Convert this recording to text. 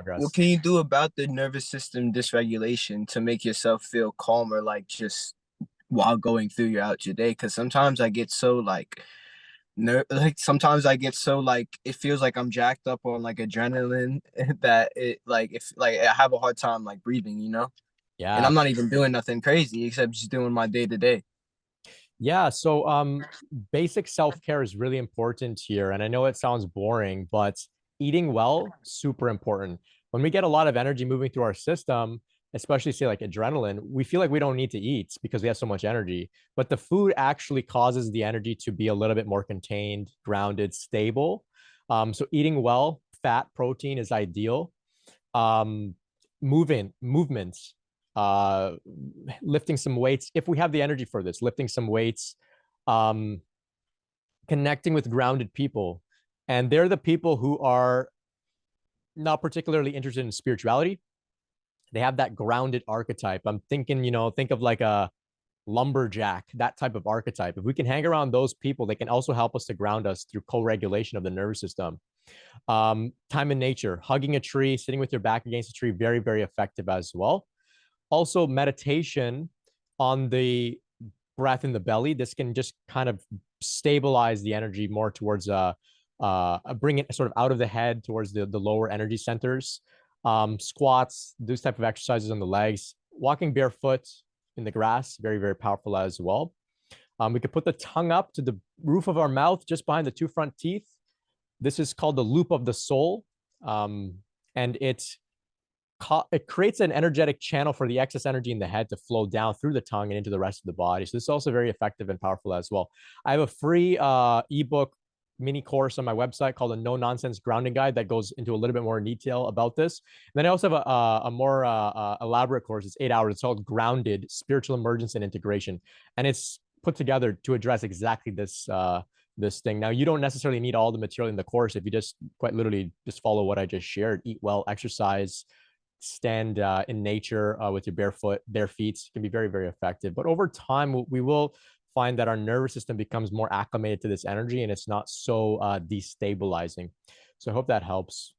what progress. can you do about the nervous system dysregulation to make yourself feel calmer, like just while going through out your day? Because sometimes I get so like sometimes I get so like it feels like I'm jacked up on like adrenaline that it like if like I have a hard time like breathing, and Yeah. I'm not even doing nothing crazy except just doing my day to day. Yeah, so basic self-care is really important here. And I know it sounds boring, but eating well, super important. When we get a lot of energy moving through our system, especially say like adrenaline, we feel like we don't need to eat because we have so much energy. But the food actually causes the energy to be a little bit more contained, grounded, stable. So eating well, fat, protein is ideal. um Movements, uh lifting some weights if we have the energy for this, lifting some weights, um connecting with grounded people. And they're the people who are not particularly interested in spirituality. They have that grounded archetype. I'm thinking, think of like a lumberjack, that type of archetype. If we can hang around those people, they can also help us to ground us through co-regulation of the nervous system. Time in nature, hugging a tree, sitting with your back against a tree, very, very effective as well. Also, meditation on the breath in the belly. This can just kind of stabilize the energy more towards bring it sort of out of the head towards the lower energy centers. Squats, those type of exercises on the legs, walking barefoot in the grass, very, very powerful as well. We could put the tongue up to the roof of our mouth, just behind the two front teeth. This is called the loop of the soul. And it creates an energetic channel for the excess energy in the head to flow down through the tongue and into the rest of the body. So this is also very effective and powerful as well. I have a free ebook mini course on my website called a no nonsense grounding guide that goes into a little bit more detail about this. And then I also have a more elaborate course. It's 8 hours. It's called Grounded Spiritual Emergence and Integration. And it's put together to address exactly this thing. Now, you don't necessarily need all the material in the course if you just quite literally just follow what I just shared: eat well, exercise, stand in nature with your bare feet. Can be very, very effective. But over time, we will find that our nervous system becomes more acclimated to this energy and it's not so destabilizing. So I hope that helps.